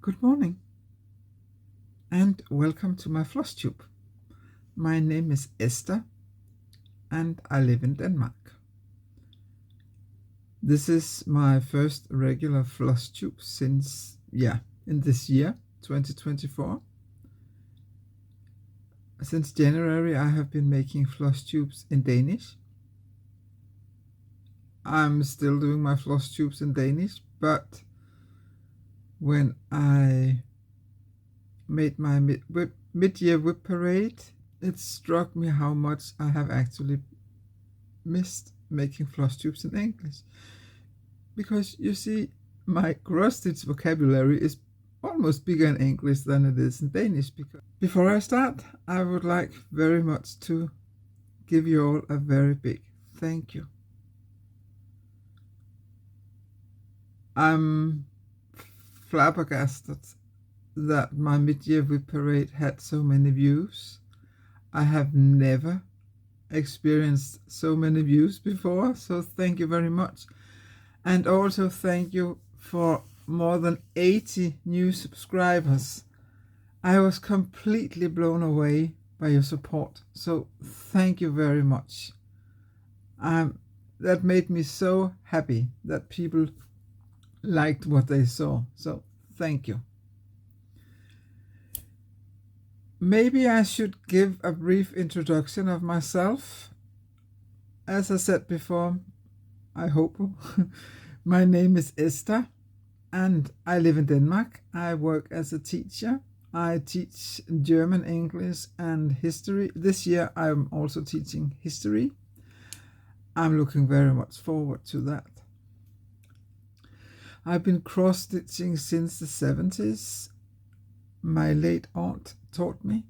Good morning and welcome to my Flosstube. My name is Esther and I live in Denmark. This is my first regular Flosstube since, in this year, 2024. Since January I have been making Flosstubes in Danish. I'm still doing my Flosstubes in Danish, but when I made my mid-year whip parade, it struck me how much I have actually missed making Flosstubes in English. Because you see, my CrossStitch vocabulary is almost bigger in English than it is in Danish. Before I start, I would like very much to give you all a very big thank you. I'm flabbergasted that my mid-year whip parade had so many views. I have never experienced so many views before, so thank you very much. And also thank you for more than 80 new subscribers. I was completely blown away by your support, so thank you very much. That made me so happy that people liked what they saw, so thank you. Maybe I should give a brief introduction of myself. As I said before, I hope, my name is Esther and I live in Denmark. I work as a teacher. I teach German, English and history. This year I'm also teaching history. I'm looking very much forward to that. I've been cross-stitching since the 70s. My late aunt taught me.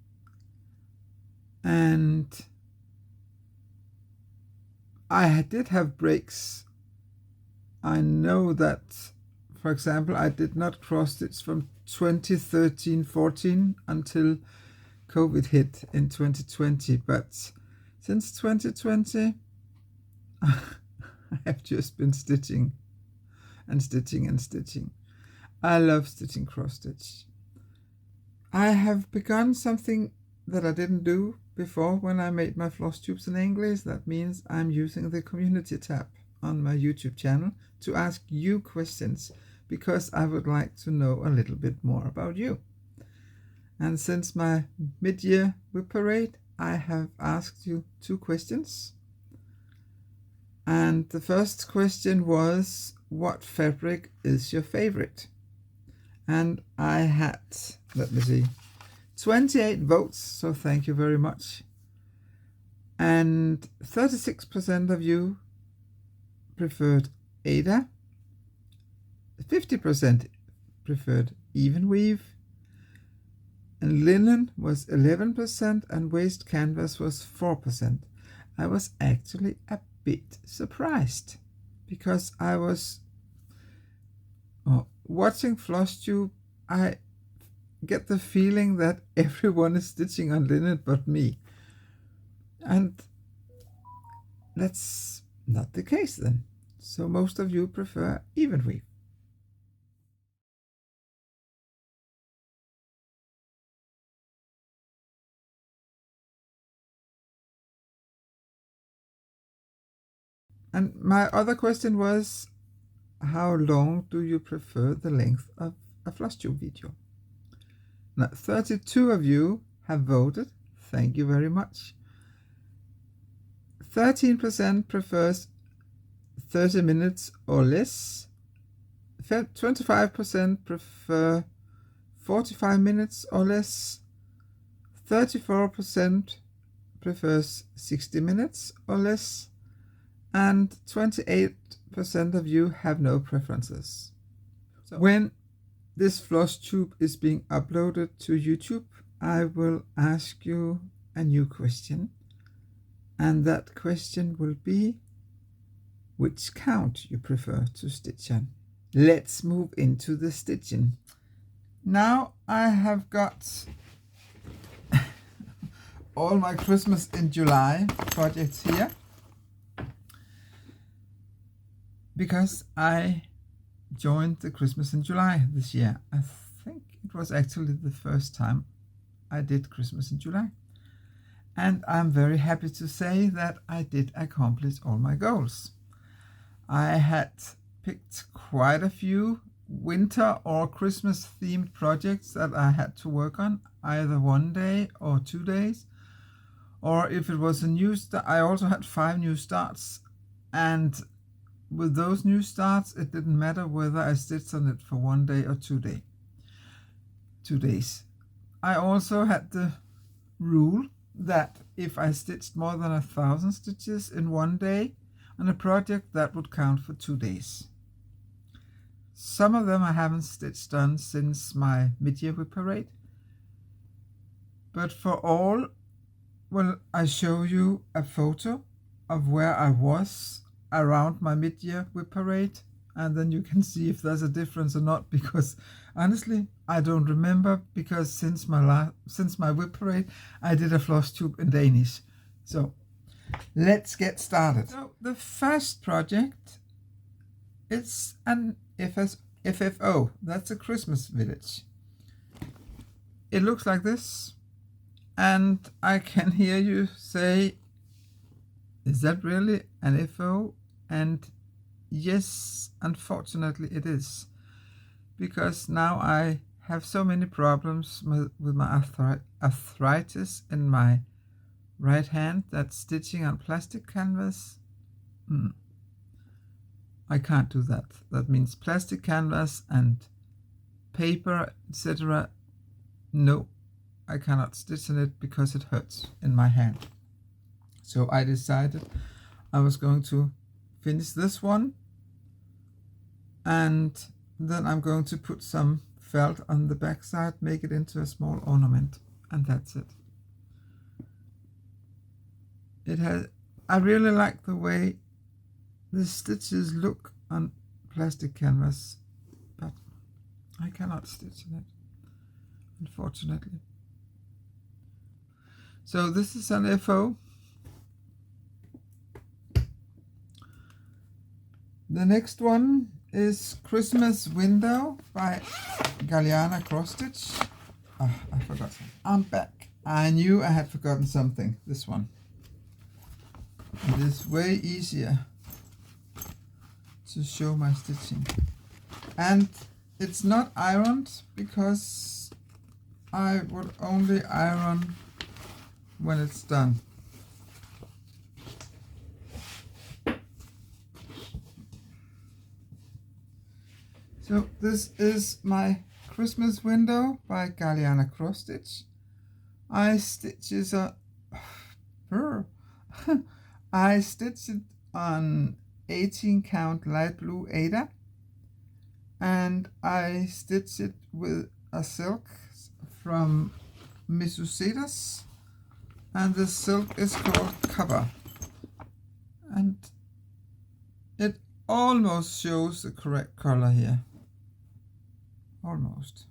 And I did have breaks. I know that, for example, I did not cross-stitch from 2013-14 until COVID hit in 2020. But since 2020, I have just been stitching and stitching and stitching. I love stitching cross-stitch. I have begun something that I didn't do before when I made my Flosstubes in English. That means I'm using the community tab on my YouTube channel to ask you questions, because I would like to know a little bit more about you. And since my mid-year whip parade, I have asked you 2 questions. And the first question was, what fabric is your favorite? And I had, let me see, 28 votes, so thank you very much. And 36% of you preferred Ada, 50% preferred even weave, and linen was 11% and waste canvas was 4%. I was actually a bit surprised, because I was watching Flosstube. I get the feeling that everyone is stitching on linen but me, and that's not the case then. So most of you prefer even weave. And my other question was, how long do you prefer the length of a Flosstube video? Now, 32 of you have voted. Thank you very much. 13% prefers 30 minutes or less. 25% prefer 45 minutes or less. 34% prefers 60 minutes or less. And 28% of you have no preferences. So when this Flosstube is being uploaded to YouTube, I will ask you a new question. And that question will be, which count you prefer to stitch on. Let's move into the stitching. Now I have got all my Christmas in July projects here. because I joined the Christmas in July this year. I think it was actually the first time I did Christmas in July. And I'm very happy to say that I did accomplish all my goals. I had picked quite a few winter or Christmas themed projects that I had to work on, either one day or 2 days. Or if it was a new start, I also had 5 new starts. And with those new starts, it didn't matter whether I stitched on it for 1 day or 2 days. I also had the rule that if I stitched more than 1,000 stitches in 1 day on a project, that would count for 2 days. Some of them I haven't stitched on since my mid-year whip parade, but for all, well, I show you a photo of where I was around my mid-year whip parade, and then you can see if there's a difference or not, because honestly I don't remember, because since my whip parade I did a Flosstube in Danish. So let's get started. So the first project, it's an FFO, that's a Christmas village. It looks like this, and I can hear you say, is that really an FO? And yes, unfortunately it is, because now I have so many problems with my arthritis in my right hand that stitching on plastic canvas, I can't do that. That means plastic canvas and paper, etc. No, I cannot stitch on it because it hurts in my hand. So I decided I was going to finish this one, and then I'm going to put some felt on the back side, make it into a small ornament, and that's it. I really like the way the stitches look on plastic canvas, but I cannot stitch on it, unfortunately. So this is an FO. The next one is Christmas Window by Galliana CrossStitch. Oh, I forgot something. I'm back. I knew I had forgotten something. This one. It is way easier to show my stitching. And it's not ironed, because I would only iron when it's done. So this is my Christmas Window by Galliana CrossStitch. I stitched it on 18 count light blue Ada, and I stitched it with a silk from Misucedas, and the silk is called Cover, and it almost shows the correct color here. Almost.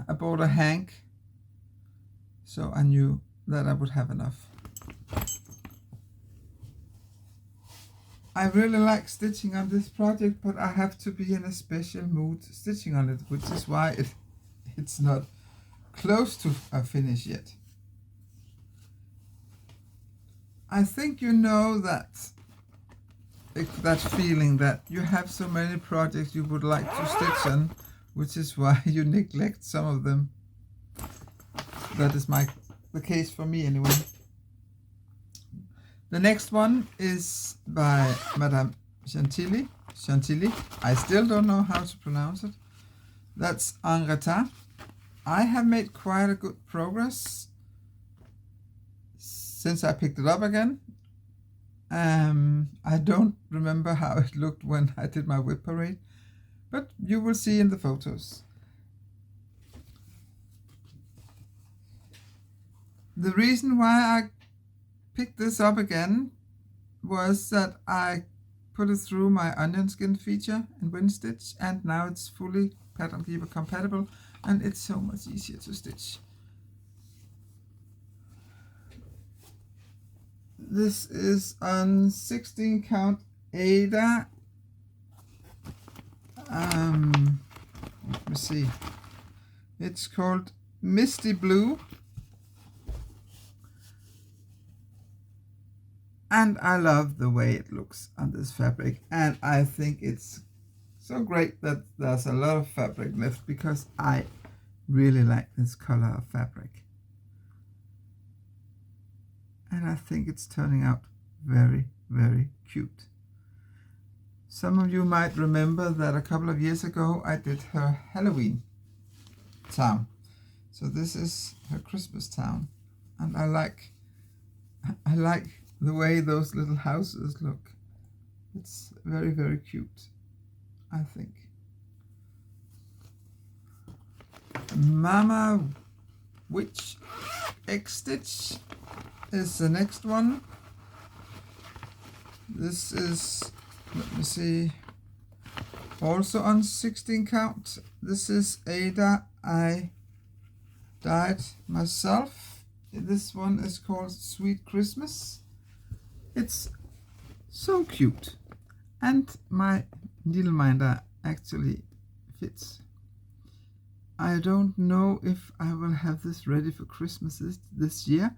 I bought a hank, so I knew that I would have enough. I really like stitching on this project, but I have to be in a special mood stitching on it, which is why it's not close to a finish yet. I think you know that feeling that you have so many projects you would like to stitch on, which is why you neglect some of them. That is the case for me anyway. The next one is by Madame Chantilly. I still don't know how to pronounce it. That's en retard. I have made quite a good progress since I picked it up again. I don't remember how it looked when I did my whip parade, but you will see in the photos. The reason why I picked this up again was that I put it through my onion skin feature in WinStitch, and now it's fully pattern keeper compatible, and it's so much easier to stitch. This is on 16 count Ada, Let me see. It's called Misty Blue. And I love the way it looks on this fabric. And I think it's so great that there's a lot of fabric left, because I really like this color of fabric. And I think it's turning out very, very cute. Some of you might remember that a couple of years ago I did her Halloween town. So this is her Christmas town. And I like the way those little houses look. It's very, very cute, I think. MamaWitchXStitch is the next one. This is, let me see, also on 16 count. This is Ada I dyed myself. This one is called Sweet Christmas. It's so cute, and my needleminder actually fits. I don't know if I will have this ready for Christmas this year.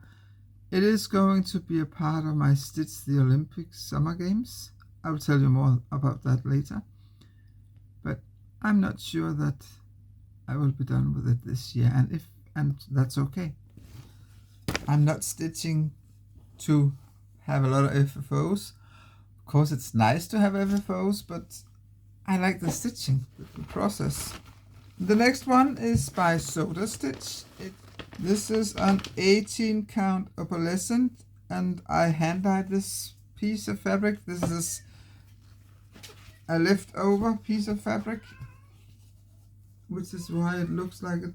It is going to be a part of my Stitch the Olympic Summer Games. I will tell you more about that later. But I'm not sure that I will be done with it this year, and that's okay. I'm not stitching to have a lot of FFOs. Of course, it's nice to have FFOs, but I like the stitching, the process. The next one is by CrossStitch. This is an 18 count opalescent, and I hand dyed this piece of fabric. This is a leftover piece of fabric, which is why it looks like it.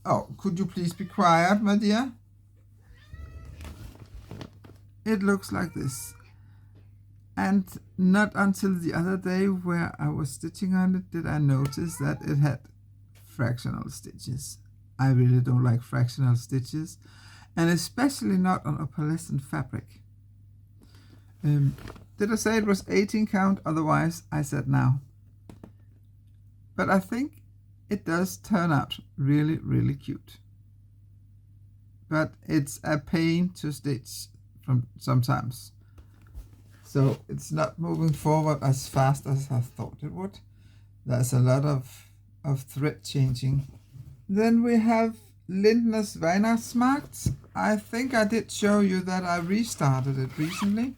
Oh, could you please be quiet, my dear? It looks like this. And not until the other day where I was stitching on it did I notice that it had fractional stitches. I really don't like fractional stitches, and especially not on opalescent fabric. Did I say it was 18 count? Otherwise, I said now. But I think it does turn out really, really cute. But it's a pain to stitch from sometimes. So it's not moving forward as fast as I thought it would. There's a lot of thread changing. Then we have Lindner's Weihnachtsmarkt. I think I did show you that I restarted it recently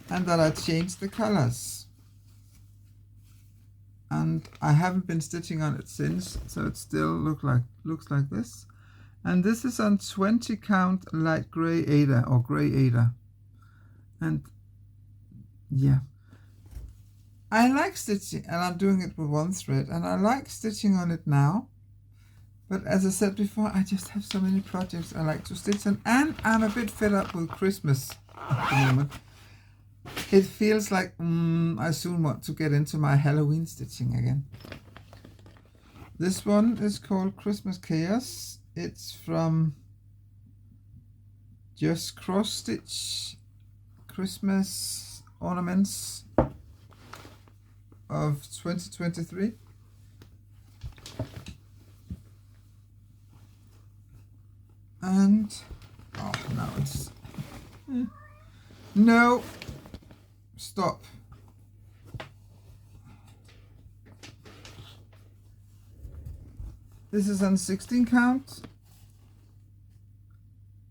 and that I changed the colors. And I haven't been stitching on it since, so it still looks like this. And this is on 20 count light gray Ada or gray Ada. And yeah, I like stitching, and I'm doing it with one thread, and I like stitching on it now. But as I said before, I just have so many projects I like to stitch on, and I'm a bit fed up with Christmas at the moment. It feels like I soon want to get into my Halloween stitching again. This one is called Christmas Chaos. It's from just CrossStitch Christmas ornaments of 2023. And oh, now it's no, stop. This is on 16 count,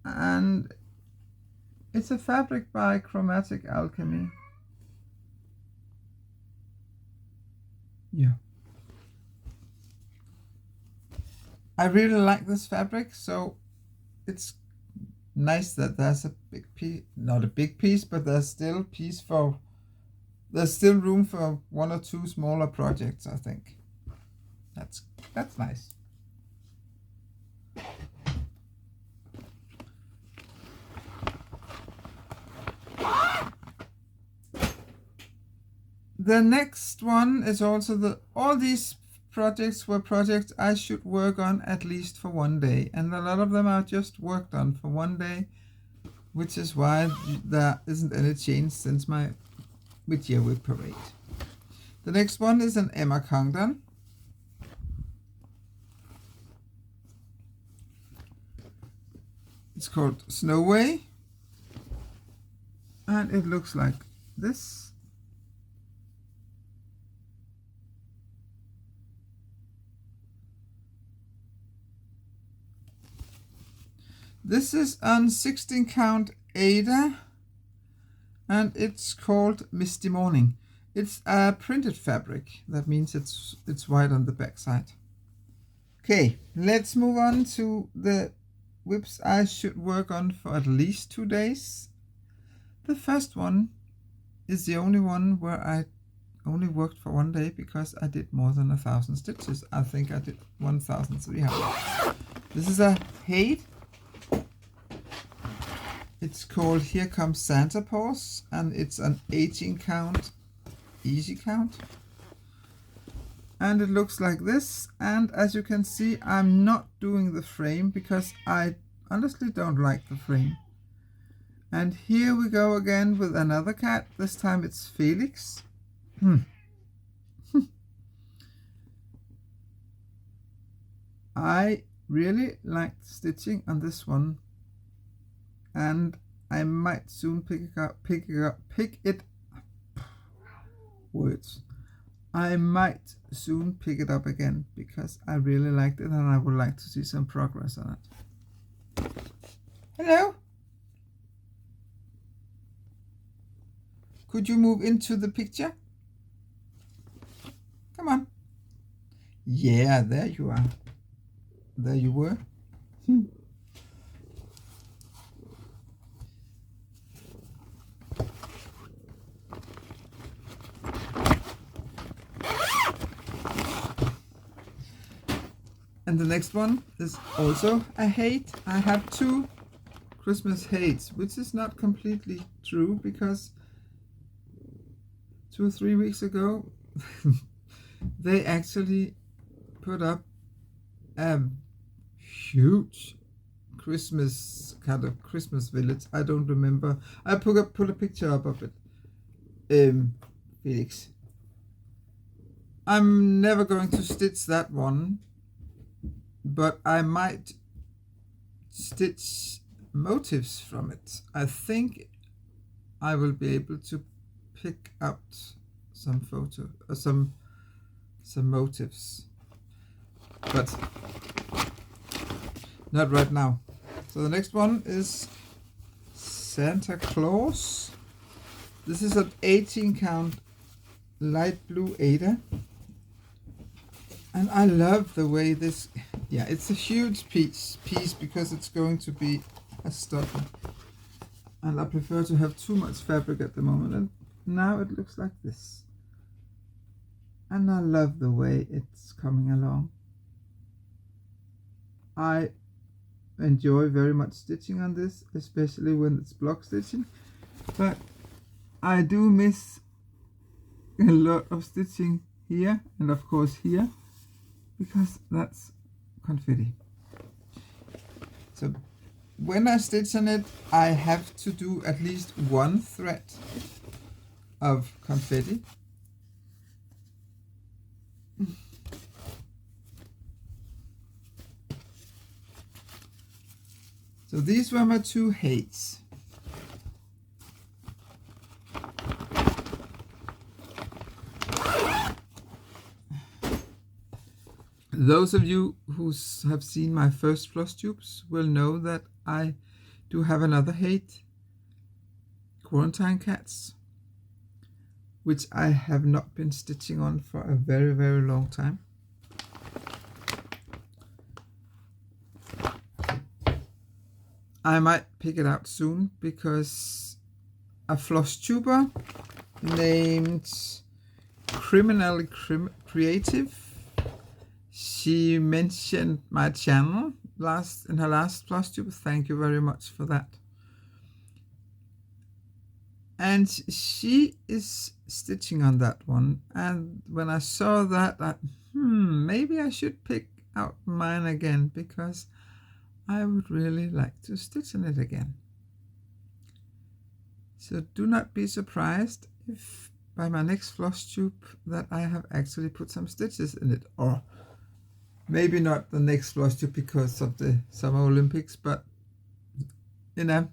and it's a fabric by Chromatic Alchemy. Yeah, I really like this fabric, so it's nice that there's a big piece, not a big piece, but there's still room for one or two smaller projects. I think that's nice. The next one is also all these projects were projects I should work on at least for one day, and a lot of them are just worked on for one day, which is why there isn't any change since my with Year with Parade. The next one is an Emma Congdon. It's called Snow Way, and it looks like this. This is on 16 count Ada, and it's called Misty Morning. It's a printed fabric. That means it's white on the back side. Okay, let's move on to the whips I should work on for at least 2 days. The first one is the only one where I only worked for 1 day because I did more than 1,000 stitches. I think I did 1,300. This is a Hate. It's called Here Comes Santa Paws, and it's an 18 count easy count. And it looks like this, and as you can see, I'm not doing the frame because I honestly don't like the frame. And here we go again with another cat. This time it's Felix. I really liked stitching on this one, and I might soon pick it I might soon pick it up again because I really liked it and I would like to see some progress on it. Hello? Could you move into the picture? Come on. Yeah, there you are. There you were. And the next one is also a Hate. I have 2 Christmas Hates, which is not completely true because 2 or 3 weeks ago they actually put up a huge Christmas village. I don't remember. I put a picture up of it. Felix. I'm never going to stitch that one, but I might stitch motifs from it. I think I will be able to pick out some some motifs, but not right now. So the next one is Santa Claus. This is an 18 count light blue Ada. And I love the way this, yeah, it's a huge piece because it's going to be a stocking. And I prefer to have too much fabric at the moment. And now it looks like this. And I love the way it's coming along. I enjoy very much stitching on this, especially when it's block stitching. But I do miss a lot of stitching here and of course here, because that's confetti. So when I stitch on it, I have to do at least 1 thread of confetti. So these were my 2 Hates. Those of you who have seen my first Flosstubes will know that I do have another Hate, Quarantine Cats, which I have not been stitching on for a very, very long time. I might pick it out soon because a Flosstuber named Criminally Creative, she mentioned my channel in her last Flosstube. Thank you very much for that. And she is stitching on that one. And when I saw that, maybe I should pick out mine again because I would really like to stitch on it again. So do not be surprised if by my next Flosstube that I have actually put some stitches in it, or maybe not the next Flosstube because of the Summer Olympics, but in an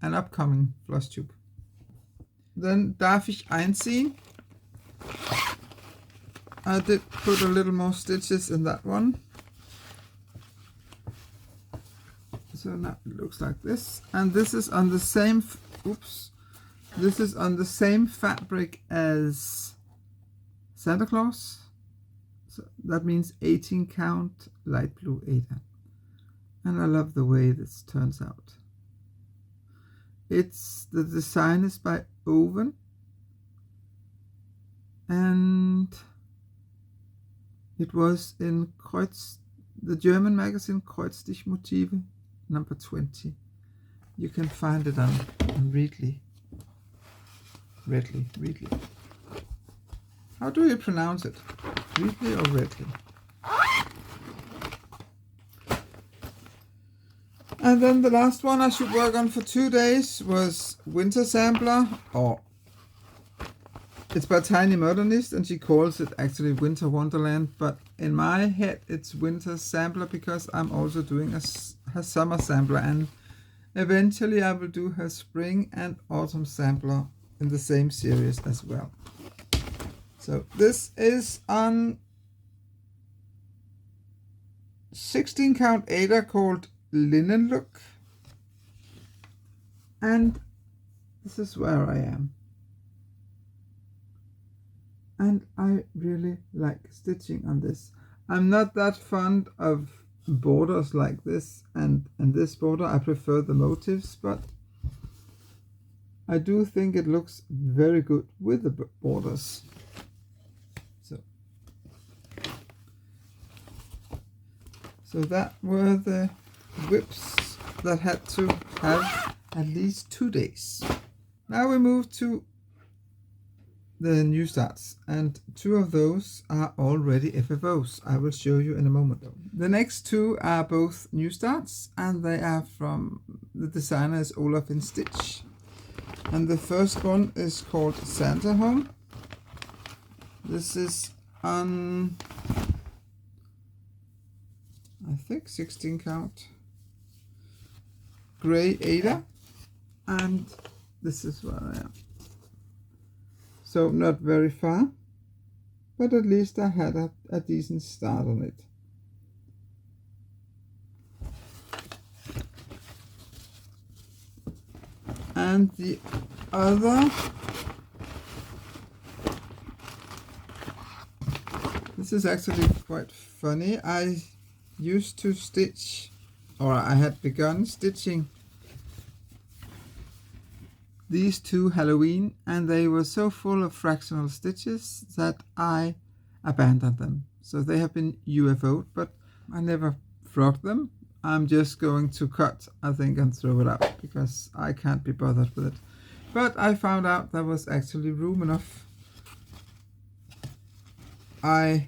upcoming Flosstube. Then darf ich einziehen. I did put a little more stitches in that one. So now it looks like this, and this is on the same, this is on the same fabric as Santa Claus. So that means 18 count light blue Ada. And I love the way this turns out. The design is by Oven, and it was in the German magazine CrossStitch Motive number 20. You can find it on Readly. How do you pronounce it? Readly or Readly? And then the last one I should work on for 2 days was Winter Sampler, or it's by Tiny Modernist, and she calls it actually Winter Wonderland, but in my head it's Winter Sampler because I'm also doing her Summer Sampler, and eventually I will do her Spring and Autumn Sampler in the same series as well. So this is on 16 count Ada called Linen Look, and this is where I am. And I really like stitching on this. I'm not that fond of borders like this, and this border I prefer the motifs, but I do think it looks very good with the borders. So that were the whips that had to have at least 2 days. Now we move to the new starts, and 2 of those are already FFOs. I will show you in a moment. The next 2 are both new starts, and they are from the designer is Olaf in Stitch. And the first one is called Santa Home. This is on, I think, 16 count gray Ada, and this is where I am. So not very far, but at least I had a decent start on it. And the other, this is actually quite funny. I used to stitch, or I had begun stitching these 2 Halloween, and they were so full of fractional stitches that I abandoned them. So they have been UFO'd, but I never frogged them. I'm just going to cut, I think, and throw it out because I can't be bothered with it. But I found out there was actually room enough. I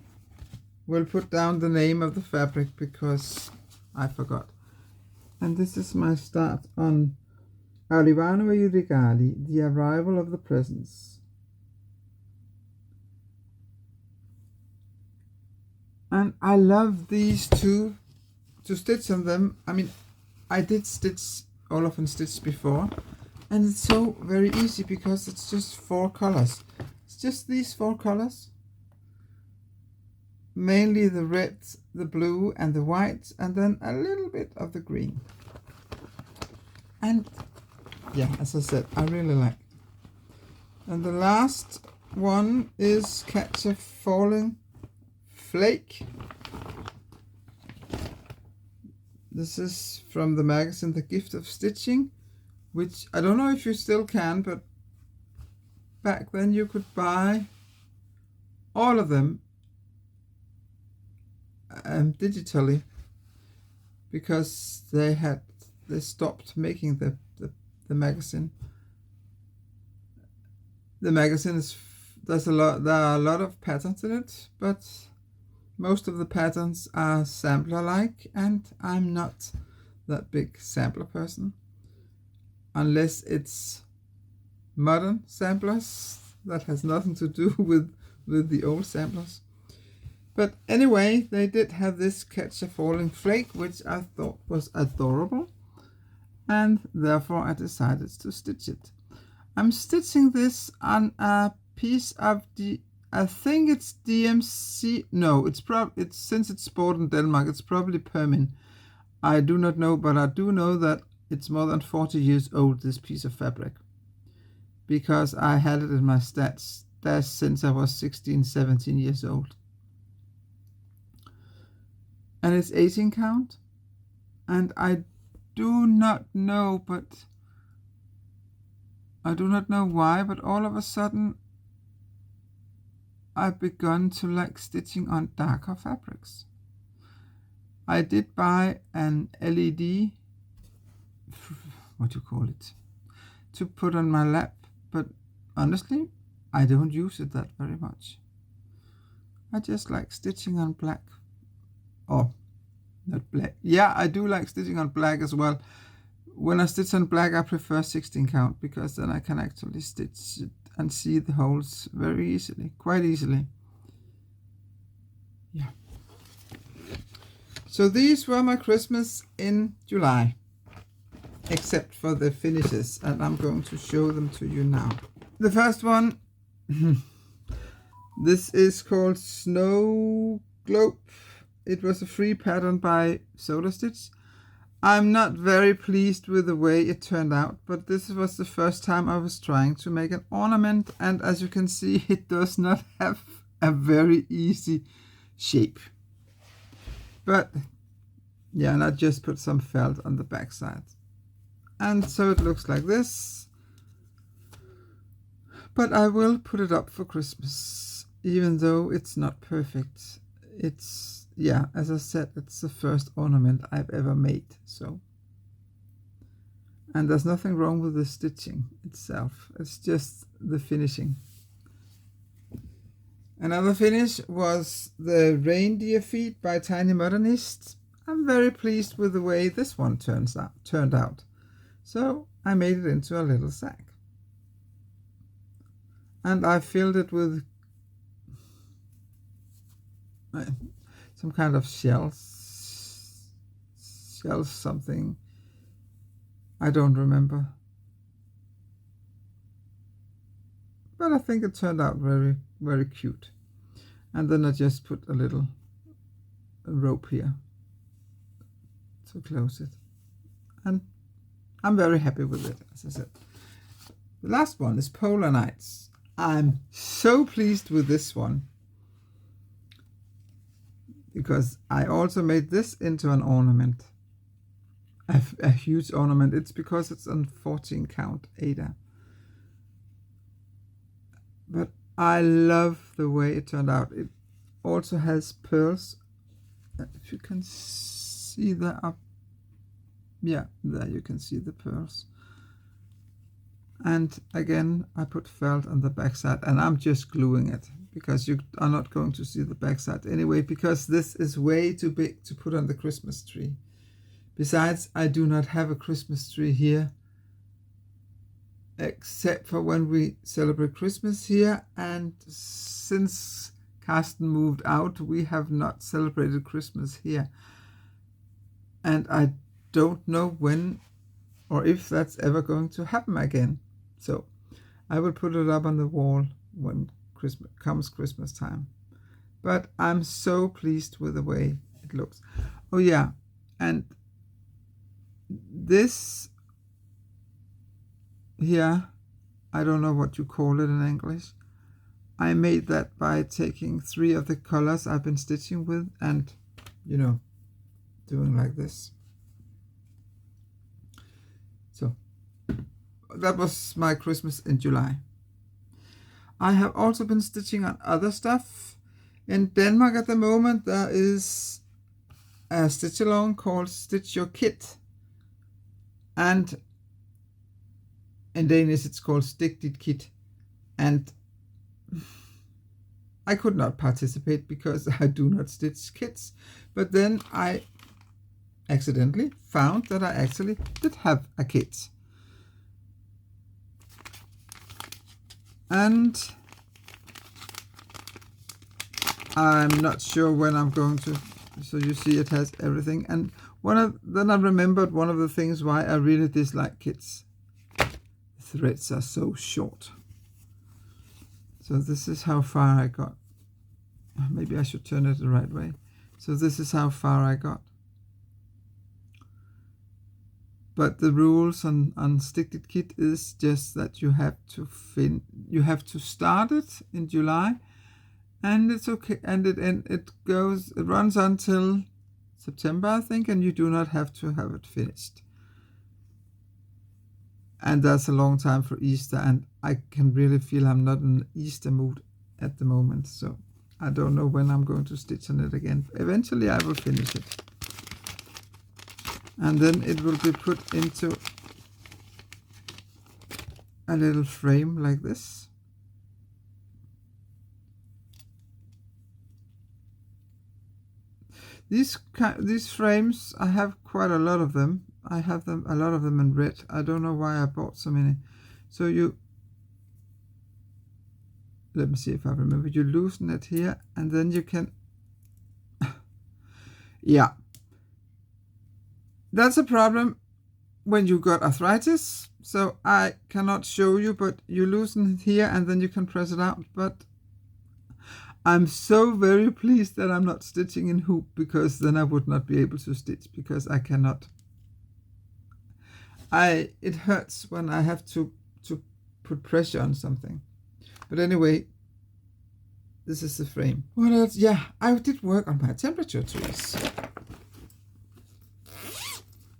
will put down the name of the fabric because I forgot. And this is my start on Arrivano I regali, the arrival of the presents. And I love these 2 to stitch on them. I mean, I did stitch Olaf and Stitch before, and it's so very easy because it's just 4 colors. It's just these 4 colors. Mainly the red, the blue and the white, and then a little bit of the green. And yeah, as I said, I really like it. And the last one is Catch a Falling Flake. This is from the magazine The Gift of Stitching, which I don't know if you still can, but back then you could buy all of them digitally, because they stopped making the magazine. The magazine there are a lot of patterns in it, but most of the patterns are sampler like, and I'm not that big sampler person unless it's modern samplers that has nothing to do with the old samplers. But anyway, they did have this Catch a Falling Flake, which I thought was adorable, and therefore I decided to stitch it. I'm stitching this on a piece of the, I think it's DMC, no, it's since it's bought in Denmark, it's probably Permin. I do not know, but I do know that it's more than 40 years old, this piece of fabric, because I had it in my stash since I was 16, 17 years old. And it's 18 count, and I do not know why, but all of a sudden I've begun to like stitching on darker fabrics. I did buy an LED, what do you call it, to put on my lap, but honestly I don't use it that very much. I just like stitching on black. Oh, not black. Yeah, I do like stitching on black as well. When I stitch on black, I prefer 16 count, because then I can actually stitch it and see the holes very easily, quite easily. Yeah. So these were my Christmas in July, except for the finishes, and I'm going to show them to you now. The first one, this is called Snow Globe. It was a free pattern by CrossStitch. I'm not very pleased with the way it turned out, but this was the first time I was trying to make an ornament, and as you can see, it does not have a very easy shape. But yeah, and I just put some felt on the back side. And so it looks like this. But I will put it up for Christmas, even though it's not perfect. It's, yeah, as I said, it's the first ornament I've ever made, so. And there's nothing wrong with the stitching itself. It's just the finishing. Another finish was the reindeer feet by Tiny Modernist. I'm very pleased with the way this one turned out. So I made it into a little sack. And I filled it with some kind of shells, something. I don't remember. But I think it turned out very, very cute. And then I just put a little rope here to close it. And I'm very happy with it, as I said. The last one is Polar Nights. I'm so pleased with this one, because I also made this into an ornament, a huge ornament. It's because it's on 14 count Ada. But I love the way it turned out. It also has pearls. If you can see that up, yeah, there you can see the pearls. And again, I put felt on the back side, and I'm just gluing it, because you are not going to see the back side anyway, because this is way too big to put on the Christmas tree. Besides, I do not have a Christmas tree here, except for when we celebrate Christmas here, and since Carsten moved out, we have not celebrated Christmas here. And I don't know when or if that's ever going to happen again. So I will put it up on the wall when Christmas time. But I'm so pleased with the way it looks. Oh yeah, and this here, I don't know what you call it in English. I made that by taking 3 of the colors I've been stitching with and, you know, doing like this. So that was my Christmas in July. I have also been stitching on other stuff. In Denmark at the moment there is a stitch along called Stitch Your Kit, and in Danish it's called Stik dit kit, and I could not participate because I do not stitch kits. But then I accidentally found that I actually did have a kit. And I'm not sure when I'm going to, so you see it has everything. And then I remembered one of the things why I really dislike kits. The threads are so short. So this is how far I got. Maybe I should turn it the right way. So this is how far I got. But the rules on Stick It Kit is just that you have to start it in July, and it's okay, and it runs until September, I think, and you do not have to have it finished. And that's a long time for Easter, and I can really feel I'm not in Easter mood at the moment, so I don't know when I'm going to stitch on it again. Eventually I will finish it. And then it will be put into a little frame like this. These frames, I have quite a lot of them. I have a lot of them in red. I don't know why I bought so many. So let me see if I remember. You loosen it here, and then you can, yeah. That's a problem when you got arthritis, so I cannot show you, but you loosen it here and then you can press it out. But I'm so very pleased that I'm not stitching in hoop, because then I would not be able to stitch, because I cannot. It hurts when I have to put pressure on something. But anyway, this is the frame. What else? Yeah, I did work on my temperature trees.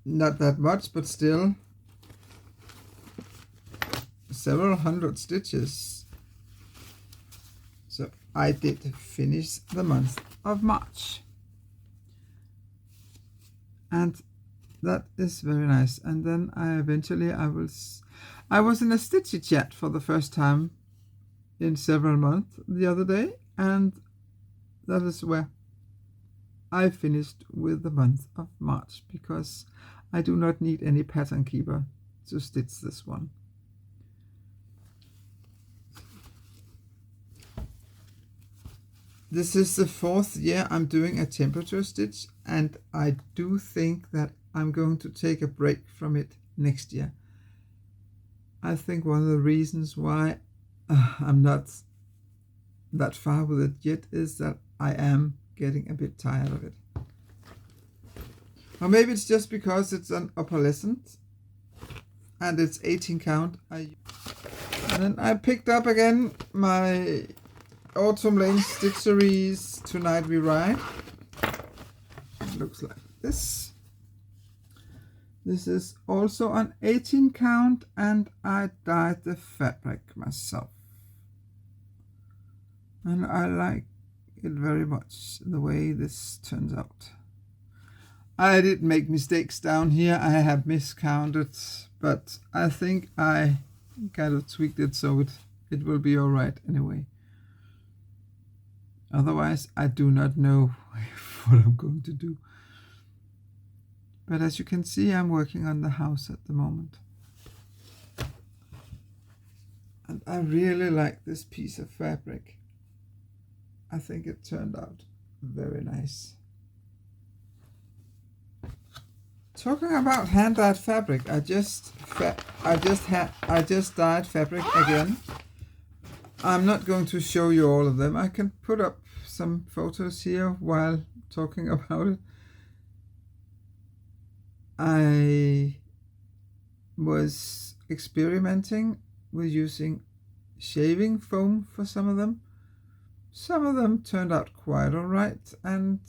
Not that much, but still several hundred stitches. So I did finish the month of March. And that is very nice. And then I was in a stitchy chat for the first time in several months the other day, and that is where I finished with the month of March, because I do not need any pattern keeper to stitch this one. This is the 4th year I'm doing a temperature stitch, and I do think that I'm going to take a break from it next year. I think one of the reasons why I'm not that far with it yet is that I am getting a bit tired of it. Or maybe it's just because it's an opalescent and it's 18 count. And then I picked up again my Autumn Lane Stitch Series Tonight We Ride. It looks like this. This is also an 18 count, and I dyed the fabric myself. And I like it very much, the way this turns out. I did make mistakes down here. I have miscounted, but I think I kind of tweaked it so it will be all right anyway. Otherwise, I do not know what I'm going to do. But as you can see, I'm working on the house at the moment. And I really like this piece of fabric. I think it turned out very nice. Talking about hand-dyed fabric, I just dyed fabric again. I'm not going to show you all of them. I can put up some photos here while talking about it. I was experimenting with using shaving foam for some of them. Some of them turned out quite all right, and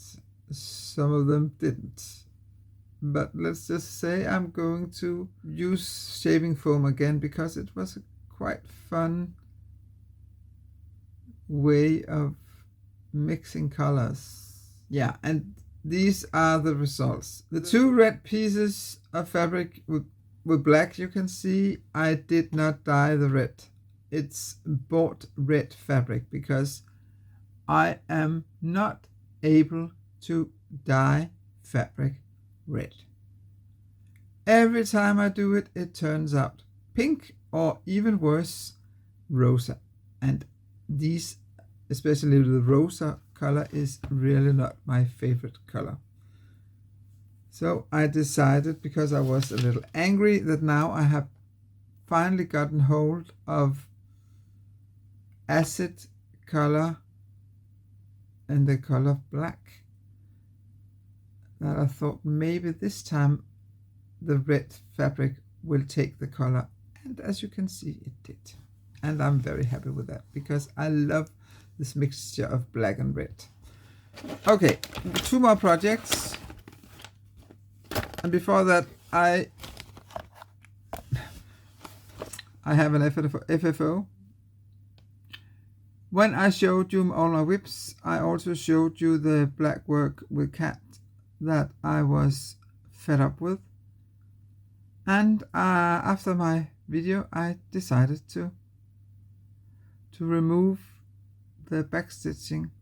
some of them didn't. But let's just say I'm going to use shaving foam again, because it was a quite fun way of mixing colors. Yeah, and these are the results. The 2 red pieces of fabric with black, you can see I did not dye the red. It's bought red fabric, because I am not able to dye fabric red. Every time I do it, it turns out pink, or even worse, rosa. and these, especially the rosa color, is really not my favorite color. So I decided, because I was a little angry, that now I have finally gotten hold of acid color and the color black, that I thought maybe this time the red fabric will take the color, and as you can see, it did. And I'm very happy with that, because I love this mixture of black and red. Okay, 2 more projects. And before that, I have an FFO. When I showed you all my whips, I also showed you the black work with cat that I was fed up with. And after my video, I decided to remove the back stitching,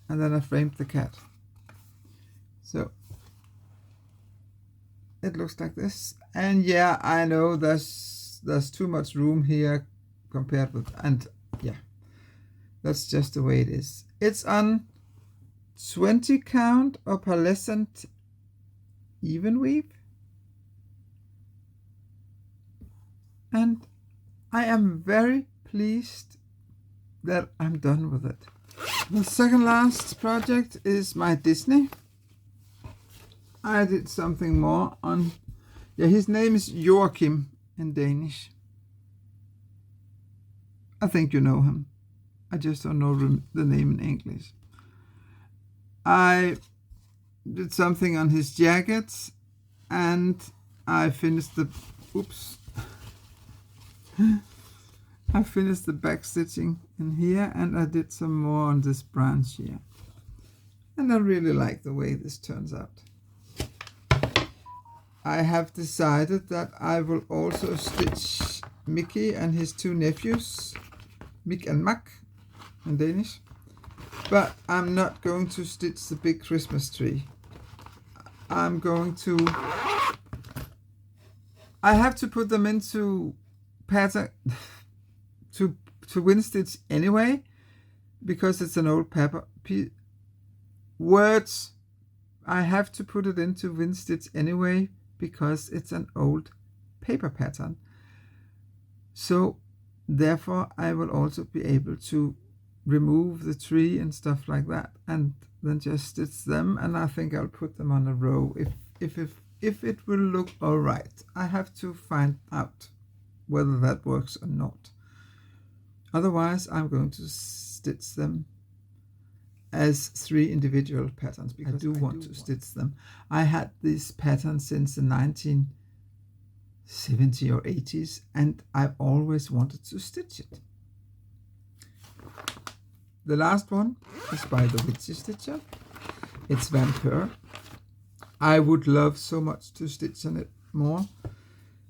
and then I framed the cat. So it looks like this. And yeah, I know there's too much room here compared with, and yeah, that's just the way it is. It's on 20 count opalescent even weave, and I am very pleased that I'm done with it. The second last project is my Disney. I did something more on, yeah, his name is Joachim in Danish. I think you know him. I just don't know the name in English. I did something on his jackets, and I finished the, oops. I finished the back stitching in here, and I did some more on this branch here. And I really like the way this turns out. I have decided that I will also stitch Mickey and his 2 nephews, Mick and Mack in Danish. But I'm not going to stitch the big Christmas tree. I'm going to, I have to put them into pattern to win stitch anyway, because it's an old paper words. I have to put it into win stitch anyway, because it's an old paper pattern. So therefore I will also be able to remove the tree and stuff like that, and then just stitch them. And I think I'll put them on a row if it will look all right. I have to find out whether that works or not. Otherwise, I'm going to stitch them as 3 individual patterns, because I do want to stitch them. I had this pattern since the 1970s or 80s, and I've always wanted to stitch it. The last one is by the Witchy Stitcher. It's Vampire. I would love so much to stitch on it more,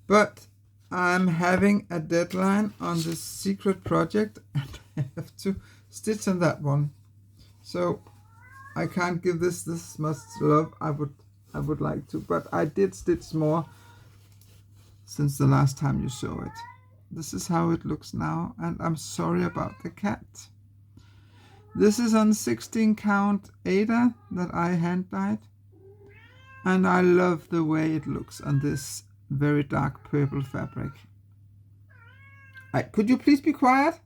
but I'm having a deadline on the secret project, and I have to stitch on that one. So I can't give this much love. I would like to, but I did stitch more since the last time you saw it. This is how it looks now, and I'm sorry about the cat. This is on 16 count Ada that I hand dyed, and I love the way it looks on this very dark purple fabric. Could you please be quiet?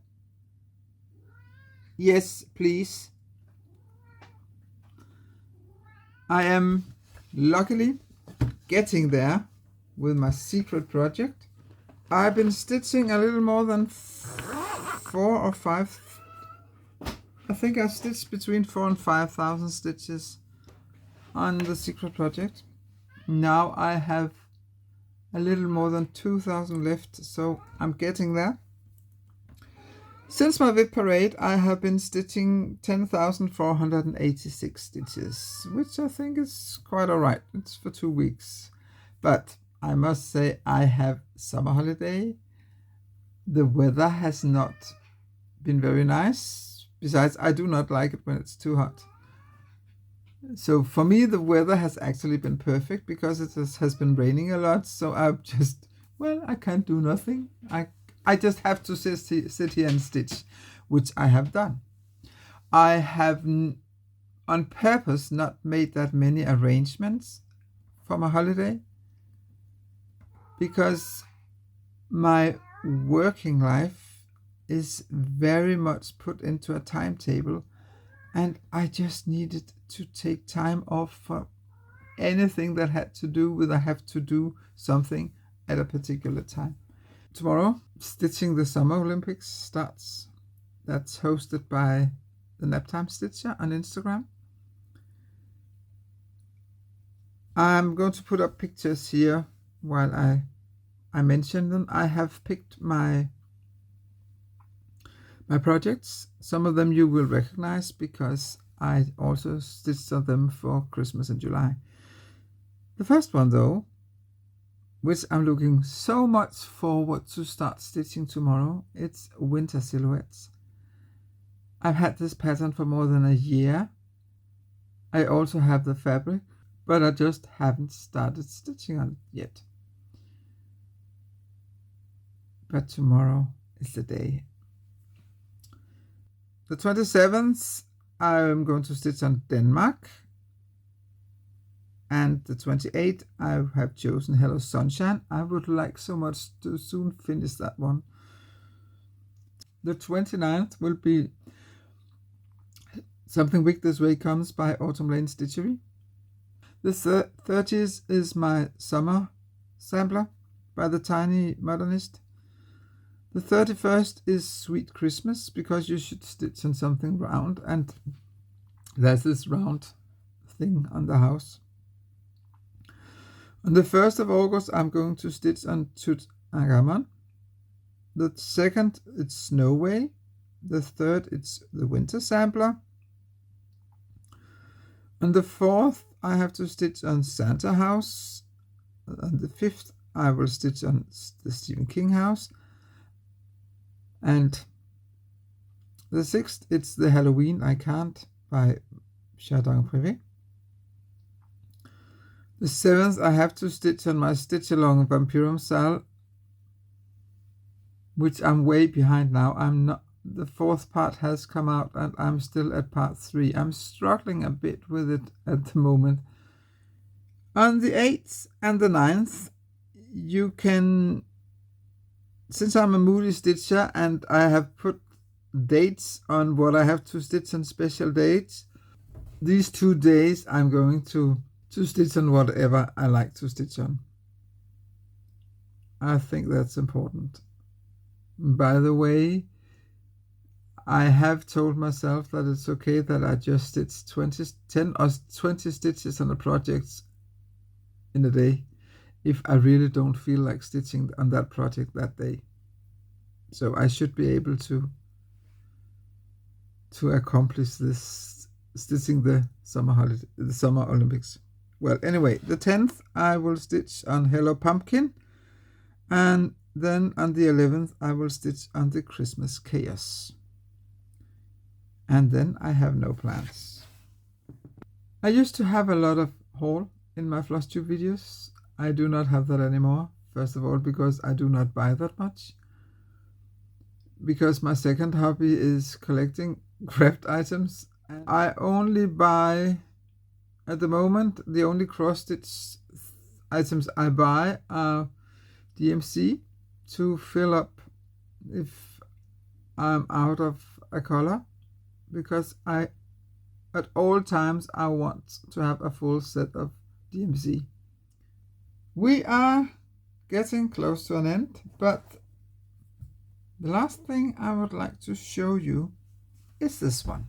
Yes, please. I am luckily getting there with my secret project. I've been stitching a little more than 4 or 5. I think I stitched between 4,000 and 5,000 stitches on the secret project. Now I have a little more than 2,000 left, so I'm getting there. Since my WIP parade, I have been stitching 10,486 stitches, which I think is quite alright. It's for 2 weeks. But I must say, I have summer holiday. The weather has not been very nice. Besides, I do not like it when it's too hot. So for me, the weather has actually been perfect, because it has been raining a lot. So I've just, well, I can't do nothing. I just have to sit here and stitch, which I have done. I have on purpose not made that many arrangements for my holiday because my working life is very much put into a timetable, and I just needed to take time off for anything that had to do with I have to do something at a particular time. Tomorrow, Stitching the Summer Olympics starts. That's hosted by the Naptime Stitcher on Instagram. I'm going to put up pictures here while I mention them. I have picked my projects. Some of them you will recognize because I also stitched them for Christmas in July. The first one though, which I'm looking so much forward to start stitching tomorrow, it's winter silhouettes. I've had this pattern for more than a year. I also have the fabric, but I just haven't started stitching on it yet. But tomorrow is the day. The 27th, I'm going to stitch on Denmark. And the 28th, I have chosen Hello Sunshine. I would like so much to soon finish that one. The 29th will be Something Wick This Way Comes by Autumn Lane Stitchery. The 30th is my summer sampler by the Tiny Modernist. The 31st is Sweet Christmas, because you should stitch on something round, and there's this round thing on the house. On the 1st of August, I'm going to stitch on Tut Angamon. The 2nd, it's Snow Way. The 3rd, it's the Winter Sampler. On the 4th, I have to stitch on Santa House. On the 5th, I will stitch on the Stephen King house. And the 6th, it's the Halloween I Can't by Jardin Privé. The 7th, I have to stitch on my Stitch Along Vampirum Sal, which I'm way behind now. I'm not. The 4th part has come out and I'm still at part 3. I'm struggling a bit with it at the moment. On the 8th and the 9th, you can, since I'm a moody stitcher and I have put dates on what I have to stitch on special dates, these 2 days I'm going to stitch on whatever I like to stitch on. I think that's important. By the way, I have told myself that it's okay that I just stitch 10 or 20 stitches on a project in a day if I really don't feel like stitching on that project that day. So I should be able to accomplish this stitching the summer Olympics. Well, anyway, the 10th I will stitch on Hello Pumpkin, and then on the 11th I will stitch on the Christmas Chaos. And then I have no plans. I used to have a lot of haul in my Flosstube videos. I do not have that anymore. First of all, because I do not buy that much. Because my second hobby is collecting craft items. I only buy, at the moment, the only cross-stitch items I buy are DMC to fill up if I'm out of a color. Because at all times I want to have a full set of DMC. We are getting close to an end, but the last thing I would like to show you is this one.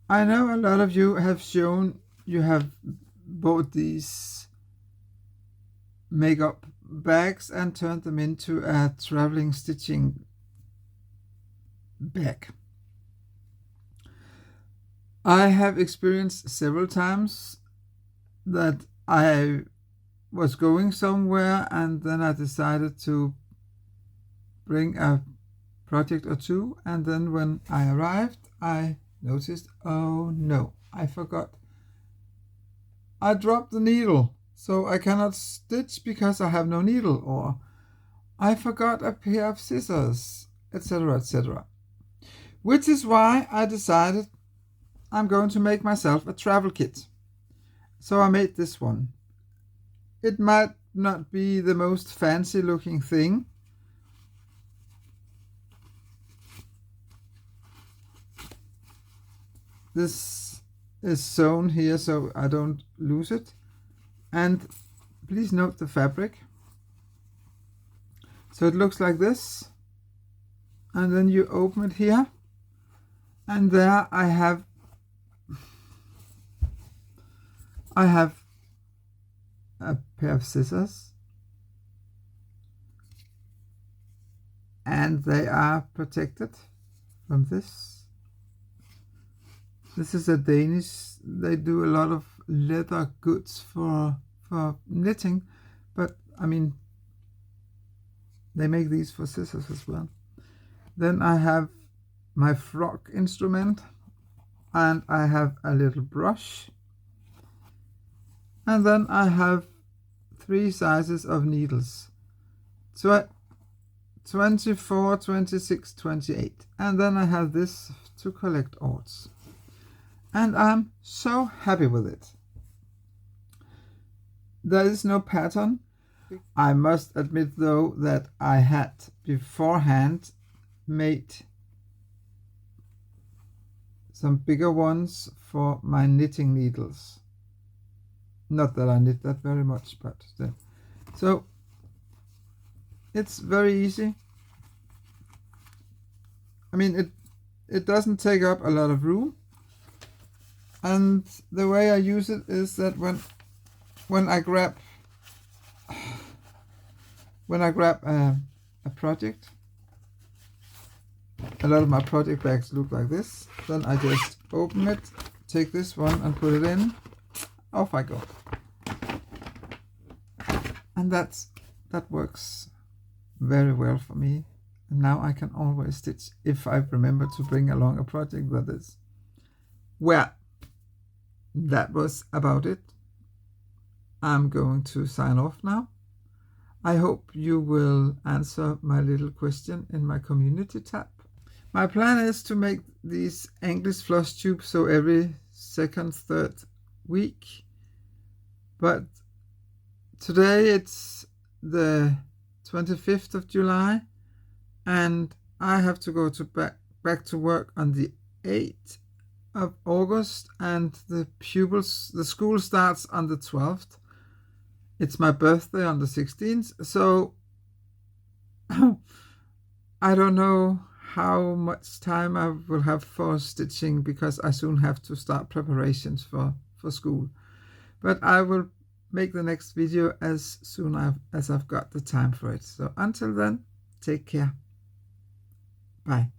I know a lot of you have shown you have bought these makeup bags and turned them into a traveling stitching bag. I have experienced several times that I was going somewhere and then I decided to bring a project or two, and then when I arrived I noticed, oh no, I forgot. I dropped the needle, so I cannot stitch because I have no needle, or I forgot a pair of scissors, etc., etc. Which is why I decided I'm going to make myself a travel kit. So I made this one. It might not be the most fancy looking thing. This is sewn here so I don't lose it. And please note the fabric. So it looks like this. And then you open it here. And there I have a pair of scissors. And they are protected from this. This is a Danish, they do a lot of leather goods for knitting, but I mean, they make these for scissors as well. Then I have my frog instrument, and I have a little brush. And then I have 3 sizes of needles. 24, 26, 28. And then I have this to collect odds. And I'm so happy with it. There is no pattern. I must admit though that I had beforehand made some bigger ones for my knitting needles. Not that I knit that very much, but still. So it's very easy. I mean, it doesn't take up a lot of room. And the way I use it is that when I grab a project, a lot of my project bags look like this. Then I just open it, take this one and put it in. Off I go. And that works very well for me. And now I can always stitch if I remember to bring along a project that is. Well, that was about it. I'm going to sign off now. I hope you will answer my little question in my community tab. My plan is to make these English Flosstube so every second, third week. But today it's the 25th of July and I have to go back to work on the 8th of August, and the school starts on the 12th. It's my birthday on the 16th, so I don't know how much time I will have for stitching because I soon have to start preparations for school. But I will make the next video as soon as I've got the time for it. So until then, take care. Bye.